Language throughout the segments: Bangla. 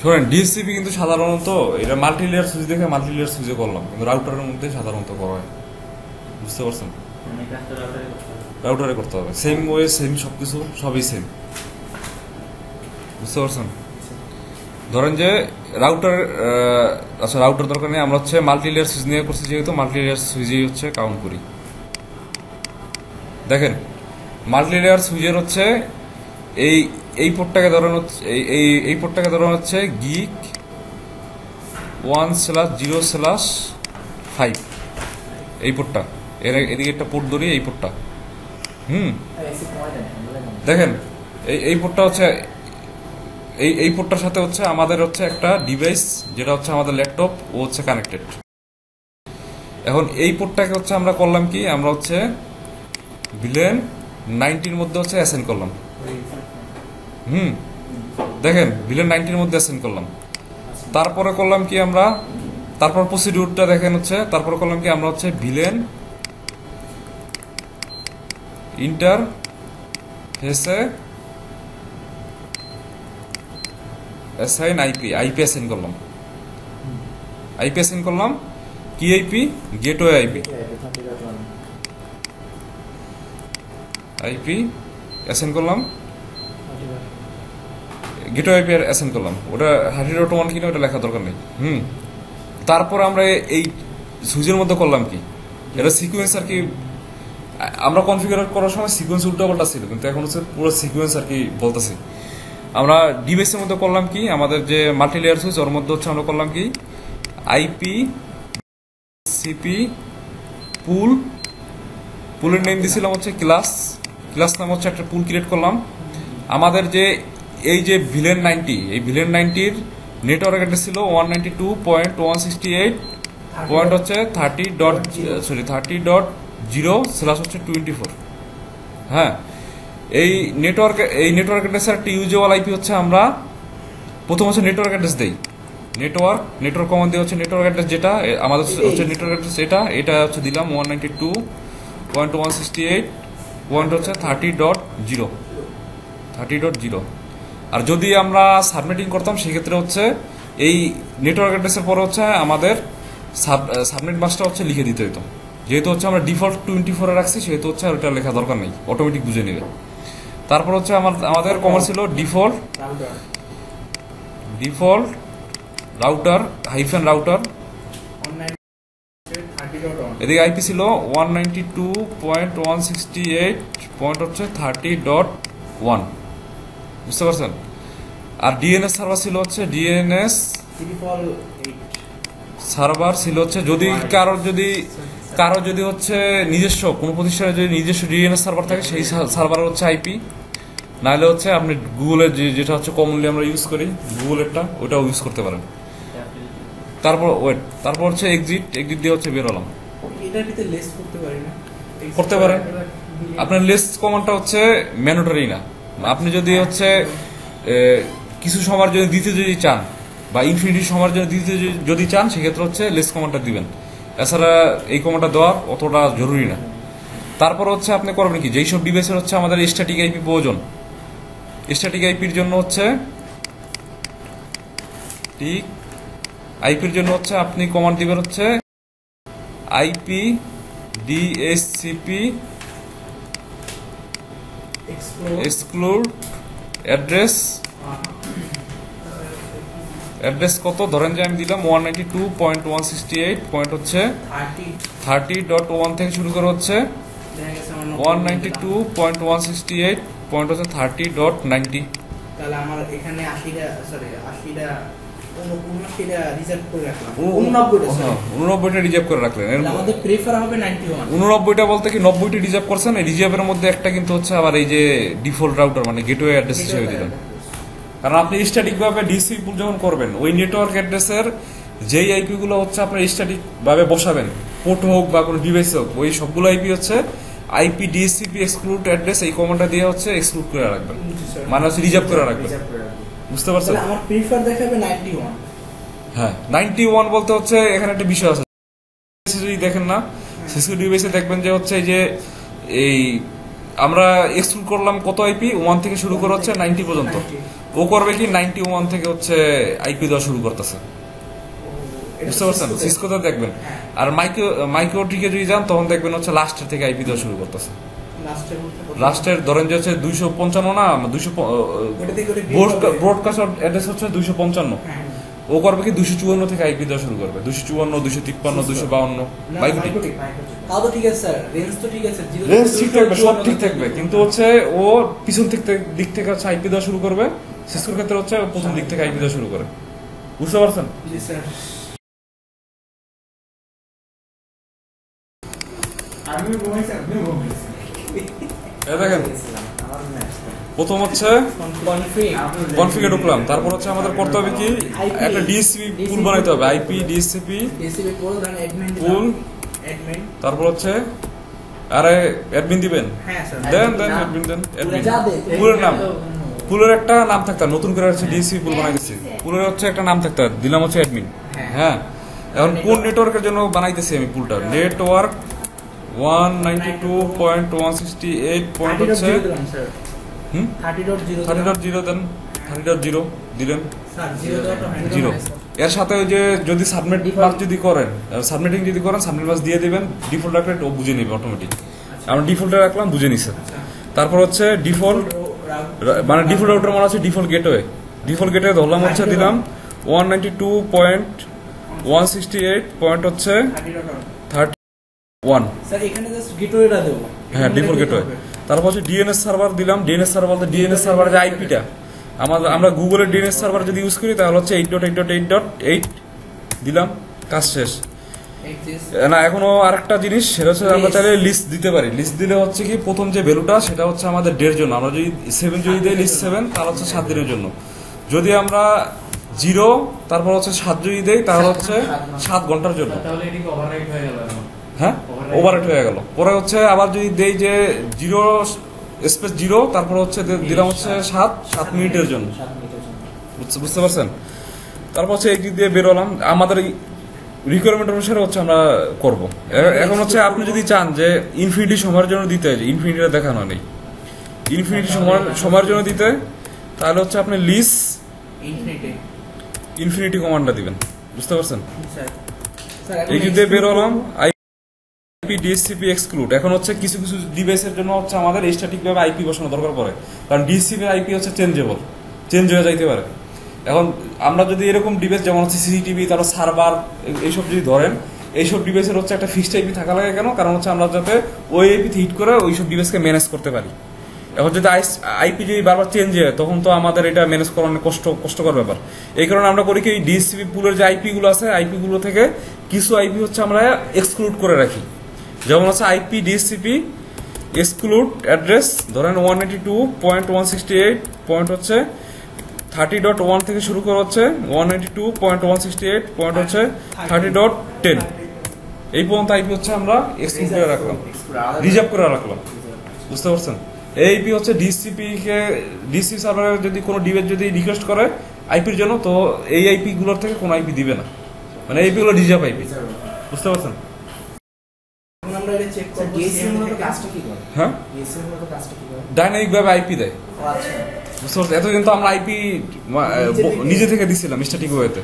শোনেন, ডিএসসিপি কিন্তু সাধারণত এটা মাল্টি লেয়ার সুইচ দেখে মাল্টি লেয়ার সুইচে করলাম, কিন্তু রাউটারের মধ্যে সাধারণত করা হয়। বুঝতে পারছেন? রাউটারে করতে হবে, সেম ওয়ে সেম সবকিছু, সবই সেম। বুঝতে পারছেন? ধরেন যে রাউটার, আচ্ছা রাউটার দরকার নেই, আমরা হচ্ছে মাল্টি লেয়ার সুইচ নিয়ে করছি, যেহেতু মাল্টি লেয়ার সুইচেই হচ্ছে কাউন্ট করি। দেখেন, মাল্টি লেয়ার সুইচের হচ্ছে এই পোর্টটাকে ধরেন হচ্ছে এই পোর্টটাকে ধরেন হচ্ছে গিক 1/0/5, এই পোর্টটা, এদিকে একটা পোর্ট ধরি, এই পোর্টটা। দেখেন এই পোর্টটা হচ্ছে এই পোর্টটার সাথে হচ্ছে আমাদের হচ্ছে একটা ডিভাইস, যেটা হচ্ছে আমাদের ল্যাপটপ, ও হচ্ছে কানেক্টেড। এখন এই পোর্টটাকে হচ্ছে আমরা করলাম কি, আমরা হচ্ছে ভিলেন 90-র মধ্যে হচ্ছে অ্যাসাইন করলাম। দেখেন ভিলেন 90-র মধ্যে অ্যাসাইন করলাম। তারপরে করলাম কি আমরা, তারপর প্রসিডিউরটা দেখেন হচ্ছে, তারপরে করলাম কি আমরা হচ্ছে ভিলেন ইন্টার ফেসে অ্যাসাইন আইপি অ্যাসাইন করলাম। আইপি অ্যাসাইন করলাম কি আইপি, গেটওয়ে আইপি অ্যাসাইন করলাম, গেটওয়ে আইপি অ্যাসাইন করলাম। ওটা 30.1 কিনা ওটা লেখা দরকার নেই। তারপর আমরা এই সুইচের মধ্যে করলাম কি, এটা সিকোয়েন্স আর কি। আমরা কনফিগার করার সময় সিকোয়েন্স উল্টাপাল্টা ছিল, কিন্তু এখন হচ্ছে পুরো সিকোয়েন্স আর কি বলতেছি। আমরা ডিভাইসের মধ্যে করলাম কি, আমাদের যে মাল্টি লেয়ার সুইচ, ওর মধ্যে হচ্ছে আমরা করলাম কি আইপি সিপি পুলের নেম দিয়েছিলাম হচ্ছে ক্লাস নাম হচ্ছে একটা পুল ক্রিয়েট করলাম। আমাদের যে এই যে ভিলেন 90, এই ভিলেন 90-র নেটওয়ার্ক অ্যাড্রেস ছিল 192.168.30.0/24। হ্যাঁ, এই নেটওয়ার্ক অ্যাড্রেসের একটা ইউজুয়াল আইপি হচ্ছে আমরা প্রথম হচ্ছে নেটওয়ার্ক অ্যাড্রেস দেই। নেটওয়ার্ক কমান্ড দিয়ে হচ্ছে নেটওয়ার্ক অ্যাড্রেস, যেটা আমাদের হচ্ছে নেটওয়ার্ক অ্যাড্রেস, এটা হচ্ছে দিলাম 192.168.30.0। আর যদি আমরা সাবনেটিং করতাম সেক্ষেত্রে হচ্ছে এই নেটওয়ার্ক অ্যাড্রেসের পরে হচ্ছে আমাদের সাবনেট মাসটা হচ্ছে লিখে দিতে হতো। যেহেতু হচ্ছে আমরা ডিফল্ট 24 রাখছি, সেহেতু হচ্ছে আর ওটা লেখা দরকার নেই, অটোমেটিক বুঝে নেবে। তারপর হচ্ছে আমাদের কমান্ড ছিল ডিফল্ট রাউটার -রাউটার, এদিকে আইপি ছিল 192.168.30.1। বুঝতে পারছেন? আর ডিএনএস সার্ভার ছিল হচ্ছে সার্ভার ছিল হচ্ছে, যদি কারো যদি হচ্ছে নিজস্ব কোনো প্রতিষ্ঠানের যদি নিজস্ব ডিএনএস সার্ভার থাকে, সেই সার্ভার হচ্ছে আইপি। নাহলে হচ্ছে আপনি গুগলের যেটা হচ্ছে কমনলি আমরা ইউজ করি, গুগলেরটা, ওটাও ইউজ করতে পারেন। তারপর হচ্ছে এক্সিট দিয়ে হচ্ছে বের হলাম। করতে পারেন। আপনার লেস কমান্ডটা হচ্ছে ম্যান্ডেটরি না। আপনি যদি হচ্ছে কিছু সময়ের জন্য দিতে যদি চান, বা ইনফিনিটি সময়ের জন্য দিতে যদি চান, সেক্ষেত্রে হচ্ছে লেস কমান্ডটা দিবেন। এছাড়া এই কমান্ডটা দেওয়া অতটা জরুরি না। তারপর হচ্ছে আপনি করবেন কি, যেই সব ডিভাইসের হচ্ছে আমাদের স্ট্যাটিক আইপি প্রয়োজন, স্ট্যাটিক আইপির জন্য হচ্ছে আপনি কমান্ড দিবেন হচ্ছে আইপি ডিএসসিপি এক্সক্লুড অ্যাড্রেস কত, ধরেন যে আমি দিলাম 192.168.30.1 থেকে শুরু করে হচ্ছে 192.168.30.90। তাহলে আমার এখানে 80টা রিজার্ভ করে রাখলেন। আমাদের প্রেফার হবে 91। 89টা বলতে কি 90টা রিজার্ভ করছেন, এই রিজার্ভের মধ্যে একটা কিন্তু হচ্ছে আবার এই যে ডিফল্ট রাউটার মানে গেটওয়ে অ্যাড্রেস হিসেবে দিলেন। কারণ আপনি স্ট্যাটিক ভাবে ডিসি পুল যখন করবেন, ওই নেটওয়ার্ক অ্যাড্রেসের যেই আইপি গুলো হচ্ছে আপনার স্ট্যাটিক ভাবে বসাবেন, পোর্ট হোক বা কোনো ডিভাইস হোক, ওই সবগুলো আইপি হচ্ছে আইপি ডিএসসিপি এক্সক্লুড অ্যাড্রেস, এই কমান্ডটা দিয়ে হচ্ছে এক্সক্লুড করে রাখবেন, মানে হচ্ছে রিজার্ভ করে রাখবেন। বুঝতে পারছেন? আমার প্রিফার দেখাবে 91। হ্যাঁ, 91 বলতে হচ্ছে এখানে একটা বিষয় আছে, যদি দেখেন না সিকিউরিটি ডিভাইসে দেখবেন যে হচ্ছে এই যে এই আমরা এক্সক্লুড করলাম কত আইপি 1 থেকে শুরু করে হচ্ছে 90 পর্যন্ত। ও করবে কি 91 থেকে হচ্ছে আইপি দেওয়া শুরু করতেছে, বুঝতে পারছেন? সিসকোতে দেখবেন। আর মাইক্রোটিকে যদি যান তখন দেখবেন হচ্ছে লাস্টের থেকে আইপি দেওয়া শুরু করতেছে। লাস্টের ধরেন যে হচ্ছে 255 না 200 ব্রডকাস্ট অ্যাড্রেস হচ্ছে 255। ও করবে কি 254 থেকে আইপি দেওয়া শুরু করবে, 254, 253, 252 মাইক্রোটিক। তাও তো ঠিক আছে স্যার, রেঞ্জ তো ঠিক আছে, রেঞ্জ ঠিক থাকবে, সব ঠিক থাকবে, কিন্তু হচ্ছে ও পিছন দিক থেকে হচ্ছে আইপি দেওয়া শুরু করবে। সিসকোর ক্ষেত্রে হচ্ছে প্রথম দিক থেকে আইপি দেওয়া শুরু করে, বুঝতে পারছেন? জি স্যার। আমি ঘুমাইছি, আপনিও ঘুমাইছেন। দেখেন প্রথম হচ্ছে কনফিগে ঢুকলাম, তারপর হচ্ছে আমাদের করতে হবে কি একটা ডিএসসিপি পুল বানাইতে হবে, আইপি ডিএসসিপি পুল, অ্যাডমিন পুল, অ্যাডমিন, তারপর হচ্ছে আরে অ্যাডমিন দিবেন, হ্যাঁ স্যার, দেন অ্যাডমিন দেন, অ্যাডমিন পুলের নাম, পুলের একটা নাম থাকতে নতুন করে হচ্ছে ডিএসসিপি পুল বানাইতেছি, পুলের হচ্ছে একটা নাম থাকতে দিলাম হচ্ছে অ্যাডমিন। হ্যাঁ, এখন কোন নেটওয়ার্কের জন্য বানাইতেছি আমি পুলটা? নেটওয়ার্ক 192.168 পয়েন্ট হচ্ছে 30.0 দেন, 30.0 দিলেন, জিরো। এর সাথে ওই যে যদি সাবমিট মাস যদি করেন, সাবমিটিং যদি করেন, সাবমিট মাস দিয়ে দিবেন, ডিফল্ট রাখলে ও বুঝে নেবে অটোমেটিক। আমরা ডিফল্টে রাখলাম, বুঝে নিছে। তারপর হচ্ছে ডিফল্ট, মানে ডিফল্ট রাউটার মানে হচ্ছে ডিফল্ট গেটওয়ে, ডিফল্ট গেটওয়ে ধরলাম হচ্ছে দিলাম 192.168 পয়েন্ট হচ্ছে 31। স্যার এখানে জাস্ট গেটওয়েটা দেব, হ্যাঁ ডিফল্ট গেটওয়ে। তারপর হচ্ছে ডিএনএস সার্ভার দিলাম, ডিএনএস সার্ভার বলতে ডিএনএস সার্ভারের যে আইপিটা আমরা গুগলের ডিএনএস সার্ভার যদি ইউজ করি তাহলে হচ্ছে 8.8.8.8 দিলাম, কাজ শেষ। না এখনো আরেকটা জিনিস, সেটা হচ্ছে আমরা চাইলে লিস্ট দিতে পারি। লিস্ট দিলে হচ্ছে কি প্রথম যে ভ্যালুটা সেটা হচ্ছে আমাদের ডের জন্য, আমরা যদি 7 যদি দিই লিস্ট 7 তাহলে হচ্ছে 7 দিনের জন্য। যদি আমরা 0 তারপর হচ্ছে 7 যদি দেই তাহলে হচ্ছে 7 ঘন্টার জন্য। তাহলে এটি কি ওভাররাইট হয়ে গেল? হ্যাঁ ওভাররাইট হয়ে গেল। পরে হচ্ছে আবার যদি দেই যে 0 তারপর হচ্ছে দিলাম হচ্ছে 7 মিনিটের জন্য, বুঝতে পারছেন? তারপর হচ্ছে এই দিক দিয়ে বেরোলাম, আমাদের রিকোয়ারমেন্ট অনুসারে হচ্ছে আমরা করব। এখন হচ্ছে আপনি যদি চান যে ইনফিনিটি সময়ের জন্য দিতে, ইনফিনিটিটা দেখানো নেই, ইনফিনিটি সময়ের জন্য দিতে, তাহলে হচ্ছে আপনি লিস্ট ইনফিনিটি কমান্ডটা দিবেন, বুঝতে পারছেন? এই দিক দিয়ে বেরোলাম, আইপি ডিএসসিপি এক্সক্লুড। এখন হচ্ছে কিছু কিছু ডিভাইসের জন্য হচ্ছে আমাদের স্ট্যাটিক ভাবে আইপি বসানো দরকার পড়ে, কারণ ডিএসসিপি আইপি হচ্ছে চেঞ্জ হয়ে যাইতে পারে। এখন আমরা যদি এরকম ডিভাইস যেমন হচ্ছে সিসিটিভি, তারপর সার্ভার, এইসব যদি ধরেন, এইসব ডিভাইসের হচ্ছে একটা ফিক্সড আইপি থাকা লাগে কেন? কারণ হচ্ছে আমরা যাতে ওই আইপি হিট করে ওইসব ডিভাইসকে ম্যানেজ করতে পারি। এখন যদি আইপি যদি বারবার চেঞ্জ হয় তখন তো আমাদের এটা ম্যানেজ করা অনেক কষ্টকর ব্যাপার। এই কারণে আমরা করি কি ডিএসসিপি পুলের যে আইপি গুলো আছে, আইপি গুলো থেকে কিছু আইপি হচ্ছে আমরা এক্সক্লুড করে রাখি। যেমন হচ্ছে আইপি ডিএসসিপি এক্সক্লুড অ্যাড্রেস ধরেন 192.168 পয়েন্ট হচ্ছে 30.1 থেকে শুরু করে হচ্ছে 192.168 পয়েন্ট হচ্ছে 30.10, এই পর্যন্ত আইপি হচ্ছে আমরা এক্সক্লুড করে রাখলাম, রিজার্ভ করে রাখলাম, বুঝতে পারছেন? এই আইপি হচ্ছে ডিসি সার্ভারের যদি কোনো ডিভাইস যদি রিকোয়েস্ট করে আইপির জন্য, তো এই আইপি গুলোর থেকে কোনো আইপি দিবে না, মানে আইপি গুলো রিজার্ভ আইপি, বুঝতে পারছেন? হ্যাঁ ডাইনামিক ভাবে আইপি দেয়, বুঝতে পারছেন? এতদিন তো আমরা আইপি নিজে থেকে দিছিলাম স্ট্যাটিক ওয়েতে,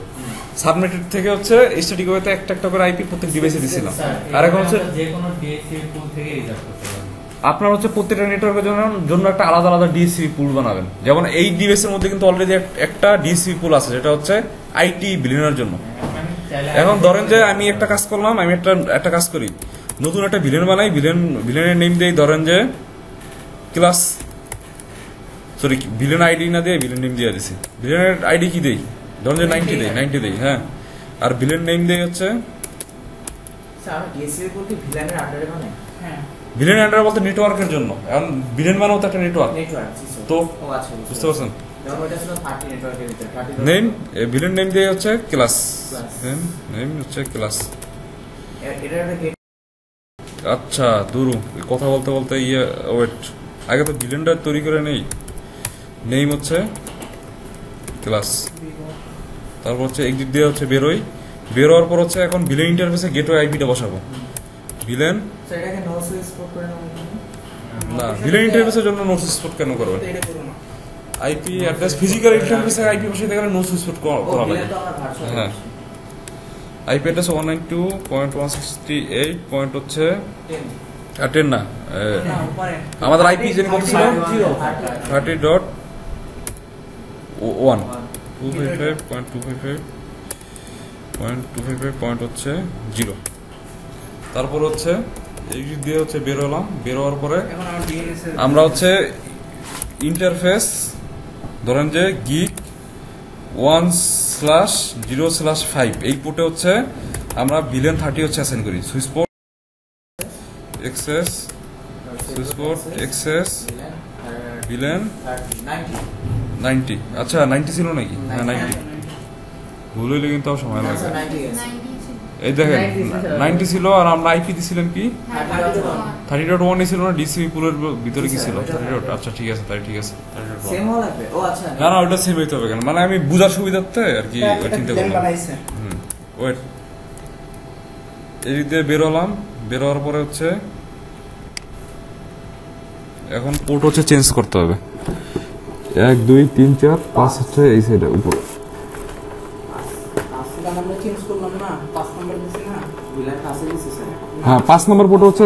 সাবনেটেড থেকে হচ্ছে স্ট্যাটিক ওয়েতে একটা একটা করে আইপি প্রত্যেক ডিভাইসে দিছিলাম। আর এখন হচ্ছে যে কোনো ডিএসসিপি পুল থেকে রিজার্ভ করতে পারবেন। আপনার হচ্ছে প্রত্যেকটা নেটওয়ার্কের জন্য একটা আলাদা আলাদা ডিএসসিপি পুল বানাবেন। যেমন এই ডিভাইসের মধ্যে কিন্তু অলরেডি একটা ডিএসসিপি পুল আছে, যেটা হচ্ছে আইটি ভিলেনের জন্য। এখন ধরেন যে আমি একটা কাজ করলাম, আমি একটা কাজ করি, নতুন একটা ভিলেন বানাই, ভিলেনের নেম দেই ধরেন যে ক্লাস, সরি ভিলেন আইডি না দিয়ে ভিলেন নেম দিয়ে দিছি। ভিলেনের আইডি কি দেই? ধরেন যে 90 দেই, হ্যাঁ। আর ভিলেন নেম দেই হচ্ছে ভিলেন আন্ডার বলতে নেটওয়ার্কের জন্য। এখন ভিলেন মানে তো একটা নেটওয়ার্ক, তো বুঝতে পারছেন? নেম ভিলেন নেম দিয়ে হচ্ছে ক্লাস, নেম হচ্ছে ক্লাস। আচ্ছা দুরু কথা বলতে বলতে ওয়েট, আগে তো ভিলেনটা তৈরি করে নেই। নেম হচ্ছে ক্লাস, তারপর হচ্ছে এক্সিট দিয়ে হচ্ছে বেরোয়ার পর হচ্ছে এখন ভিলেন ইন্টারফেসে গেটওয়ে আইপিটা বসাবো। ভিলেন না ভিলেন ইন্টারফেসের জন্য নো সুইচ কেন করবেন? তো এটা করো না। আইপি অ্যাড্রেস ফিজিক্যাল ইন্টারফেসে আইপি বসাইতে গেলে নো সুইচ করা ও লাগে। ভিলেন তো আমরা ভার্চুয়াল হ্যাঁ। IP address 192.168. পয়েন্ট হচ্ছে 10 না না উপরে আমাদের আইপি যেন কত ছিল 30.1 255.255 পয়েন্ট হচ্ছে 0। তারপর হচ্ছে এই দিক দিয়ে হচ্ছে বের হলাম, বের হওয়ার পরে এখন আমার ডিএনএস এর আমরা হচ্ছে ইন্টারফেস ধরেন যে গিগ 1/0/5 এই পোর্টে হচ্ছে আমরা ভিলেন 30 হচ্ছে অ্যাসাইন করি। Switch port access, switch port access VLAN 90। আচ্ছা 90 ছিল নাকি? হ্যাঁ 90। ভুল হইলে কিন্তু আর সময় লাগে। এই দেখেন 90 ছিল আর আমরা আইপি দিছিলাম কি 30.1 ছিল না? ডিসিপি পুলের ভিতরে কি ছিল 30. আচ্ছা ঠিক আছে, তাই ঠিক আছে 30.1। সেম হওয়া লাগবে। ও আচ্ছা। না না ওটা সেম হইতে হবে কেন, মানে আমি বুঝার সুবিধার্থে আর কি ওই চিন্তা প্ল্যান করলাম। বানাইছে। ওয়েট, এই দিক দিয়ে বের হলাম, বের হওয়ার পরে হচ্ছে এখন পোর্ট হচ্ছে চেঞ্জ করতে হবে। 1 2 3 4 5 হচ্ছে এই সাইডে উপর। আসলে আমরা চেঞ্জ করলাম না 5 নাম্বার দিছি না। ভিলেন কাছে দিছে স্যার। হ্যাঁ 5 নম্বর পোর্ট হচ্ছে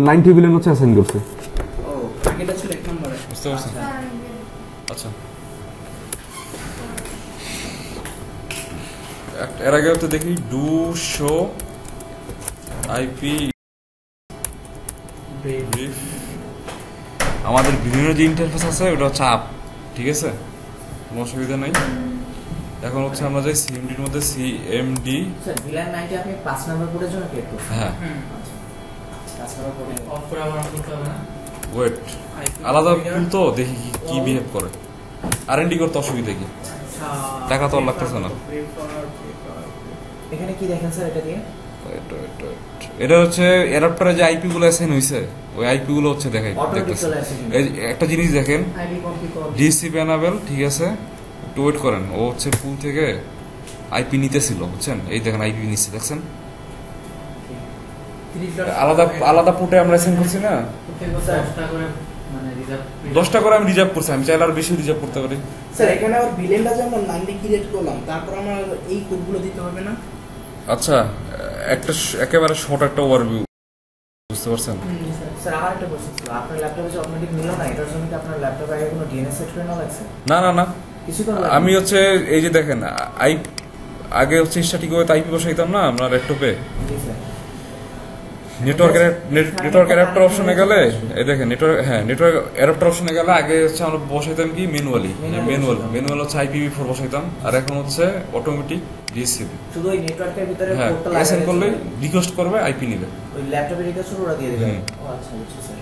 90 ভিলেন হচ্ছে অ্যাসাইন করছে। ও আগেটা ছিল 1 নম্বরে। বুঝতে পারছেন? আচ্ছা এর আগে হচ্ছে দেখি ডু শো আইপি ব্রিফ। আমাদের বিভিন্ন যে ইন্টারফেস আছে ওটা হচ্ছে আপ, ঠিক আছে, কোনো অসুবিধা নাই। এখন হচ্ছে আমরা যাই সিএমডির মধ্যে সিএমডি। স্যার ভিলেন 90 আপনি 5 নাম্বার কোডের জন্য ক্রিয়েট করছেন। হ্যাঁ তাছাড়া কোডে অফ করে আবার অন করতে হবে না? ওয়েট, আলাদা ফুল তো দেখি কি বিহেভ করে। আর&ডি করতে অসুবিধা কি? টাকা তো আর লাগতেছে না। এখানে কি দেখেন স্যার এটা দিয়ে? এটা হচ্ছে অ্যাডাপ্টারে যে আইপি গুলো অ্যাসাইন হইছে ওই আইপি গুলো হচ্ছে দেখাই অটোমেটিক দেখতেছে। চলে আসে কিন্তু। এই যে একটা জিনিস দেখেন, আইডি কনফিগার। ডিসিপি এনাবেল, ঠিক আছে, একটু ওয়েট করেন। ও হচ্ছে ফুল থেকে আইপি নিতেছিল, বুঝছেন? এই দেখেন আইপি নিচ্ছে, দেখছেন? আলাদা আলাদা পোর্টে আমরা অ্যাসাইন করছি না, প্রত্যেক বছর 10টা করে মানে রিজার্ভ 10টা করে আমি রিজার্ভ করছি। আমি চাইলে আরো বেশি রিজার্ভ করতে পারি। স্যার এখানে আবার ভিলেনটা যেমন 90 ক্রিয়েট করলাম, তারপর আমরা এই কোডগুলো দিতে হবে না? আচ্ছা একটা একেবারে শর্ট একটা ওভারভিউ, বুঝতে পারছেন? স্যার আমার একটা কোশ্চেন ছিল। আপনার ল্যাপটপে যে অটোমেটিক নিল না, এটার জন্য কি আপনার ল্যাপটপে আগে কোনো ডিএনএস সেট করে নেওয়া লাগছে? না না না, কিছু করা লাগবে? আমি হচ্ছে এই যে দেখেন আগে হচ্ছে স্ট্যাটিক ওয়েতে আইপি বসাইতাম না আমরা ল্যাপটপে। জি স্যার। নেটওয়ার্ক অ্যাডাপ্টার অপশনে গেলে এই দেখেন নেটওয়ার্ক অ্যাডাপ্টার অপশনে গেলে আগে হচ্ছে আমরা বসাইতাম কি ম্যানুয়াল হচ্ছে IPv4 বসাইতাম, আর এখন হচ্ছে অটোমেটিক ডিএসসিপি। শুধু ওই নেটওয়ার্কের ভিতরে হ্যাঁ পোর্টটা অ্যাসাইন লাগালে করলেই চলবে। রিকোয়েস্ট করবে, আইপি নিবে। ওই ল্যাপটপে রিকোয়েস্ট ওরা দিয়ে দিবে। হুম। ও আচ্ছা বুঝছি স্যার।